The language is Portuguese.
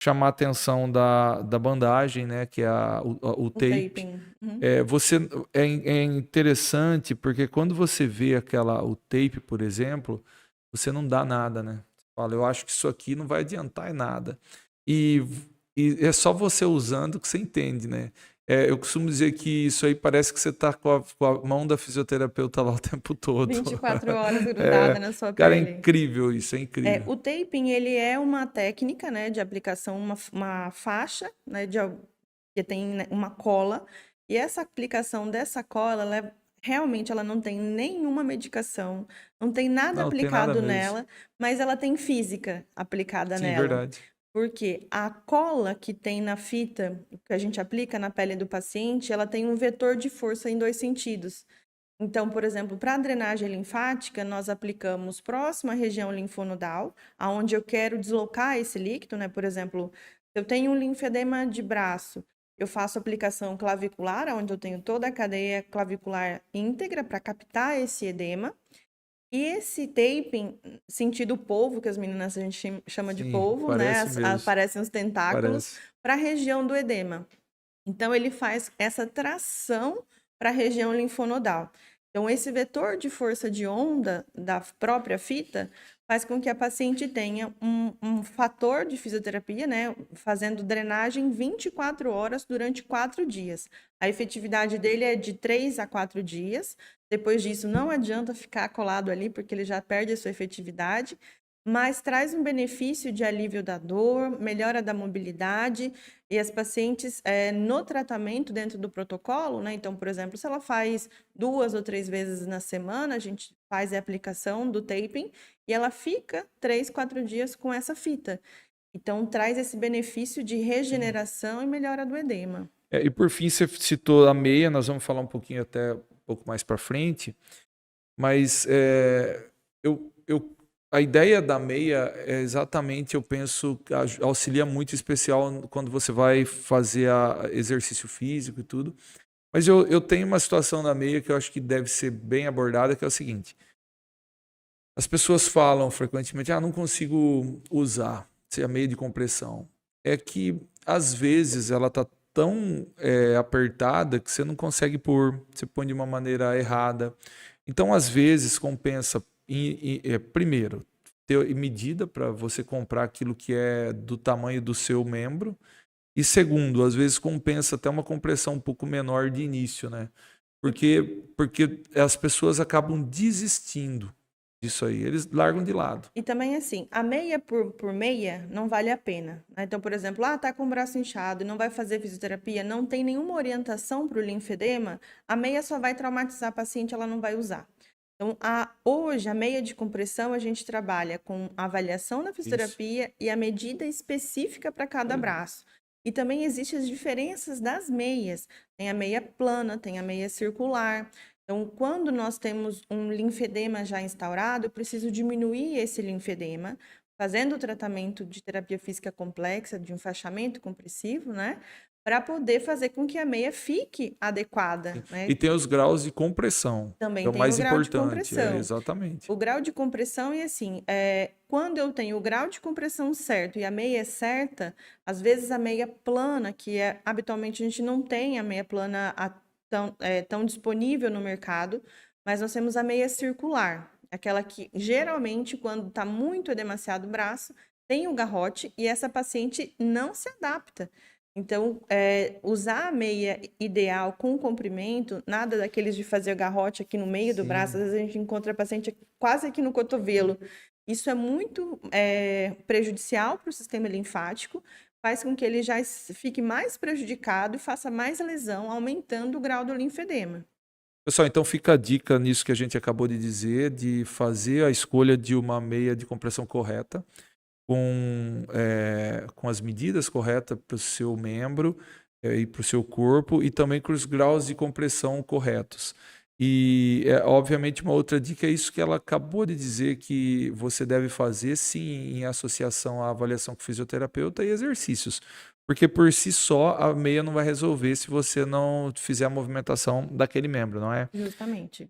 chamar a atenção da bandagem, né? Que é o O tape. taping. Uhum. É interessante porque quando você vê o tape, por exemplo, você não dá nada, né? Você fala, eu acho que isso aqui não vai adiantar em nada. E, e é só você usando que você entende, né? Eu costumo dizer que isso aí parece que você está com a mão da fisioterapeuta lá o tempo todo. 24 horas grudada É, na sua cara, é pele. incrível isso, é incrível. O taping, ele é uma técnica, né, de aplicação, uma faixa, né, que tem, né, uma cola, e essa aplicação dessa cola, realmente ela não tem nenhuma medicação, não tem nada Não, tem nada aplicado mesmo. nela, mas ela tem física aplicada Sim, nela. verdade. Porque a cola que tem na fita, que a gente aplica na pele do paciente, ela tem um vetor de força em dois sentidos. Então, por exemplo, para a drenagem linfática, nós aplicamos próximo à região linfonodal, aonde eu quero deslocar esse líquido, né? Por exemplo, se eu tenho um linfedema de braço, eu faço aplicação clavicular, onde eu tenho toda a cadeia clavicular íntegra para captar esse edema. E esse taping, sentido polvo, que as meninas a gente chama de Sim, polvo, né? parece mesmo. Aparecem os tentáculos, Parece. para a região do edema. Então, ele faz essa tração para a região linfonodal. Então, esse vetor de força de onda da própria fita faz com que a paciente tenha um fator de fisioterapia, né? Fazendo drenagem 24 horas durante 4 dias. A efetividade dele é de 3 a 4 dias. Depois disso, não adianta ficar colado ali, porque ele já perde a sua efetividade, mas traz um benefício de alívio da dor, melhora da mobilidade, e as pacientes, no tratamento dentro do protocolo, né? Então, por exemplo, se ela faz 2 ou 3 vezes na semana, a gente faz a aplicação do taping e ela fica 3, 4 dias com essa fita. Então, traz esse benefício de Sim. regeneração e melhora do edema. E por fim, você citou a meia, nós vamos falar um pouquinho até um pouco mais para frente, mas a ideia da meia é exatamente, eu penso, que auxilia muito, especial quando você vai fazer exercício físico e tudo. Mas eu tenho uma situação na meia que eu acho que deve ser bem abordada, que é o seguinte: as pessoas falam frequentemente, não consigo usar a meia de compressão. É que, às vezes, ela está tão apertada que você não consegue pôr, você põe de uma maneira errada. Então, às vezes, compensa, primeiro, ter medida para você comprar aquilo que é do tamanho do seu membro. E segundo, às vezes compensa até uma compressão um pouco menor de início, né? Porque as pessoas acabam desistindo disso aí, eles largam de lado. E também, assim, a meia por meia não vale a pena, né? Então, por exemplo, tá com o braço inchado e não vai fazer fisioterapia, não tem nenhuma orientação para o linfedema, a meia só vai traumatizar a paciente, ela não vai usar. Então, hoje, a meia de compressão, a gente trabalha com a avaliação da Isso. fisioterapia e a medida específica para cada braço. E também existem as diferenças das meias. Tem a meia plana, tem a meia circular. Então, quando nós temos um linfedema já instaurado, eu preciso diminuir esse linfedema, fazendo o tratamento de terapia física complexa, de enfaixamento compressivo, né? Para poder fazer com que a meia fique adequada, né? E tem os graus de compressão, que é Também o tem o mais grau de importante, compressão. exatamente. O grau de compressão é assim, quando eu tenho o grau de compressão certo e a meia é certa, às vezes a meia plana, que habitualmente a gente não tem a meia plana tão disponível no mercado, mas nós temos a meia circular, aquela que geralmente, quando está muito demasiado braço, tem o garrote e essa paciente não se adapta. Então, usar a meia ideal com comprimento, nada daqueles de fazer garrote aqui no meio do braço, Sim. às vezes a gente encontra a paciente quase aqui no cotovelo. Isso é muito prejudicial para o sistema linfático, faz com que ele já fique mais prejudicado e faça mais lesão, aumentando o grau do linfedema. Pessoal, então fica a dica nisso que a gente acabou de dizer, de fazer a escolha de uma meia de compressão correta, com as medidas corretas para o seu membro e para o seu corpo, e também com os graus de compressão corretos. E, obviamente, uma outra dica é isso que ela acabou de dizer, que você deve fazer, sim, em associação à avaliação com o fisioterapeuta e exercícios. Porque por si só a meia não vai resolver se você não fizer a movimentação daquele membro, não é? Justamente.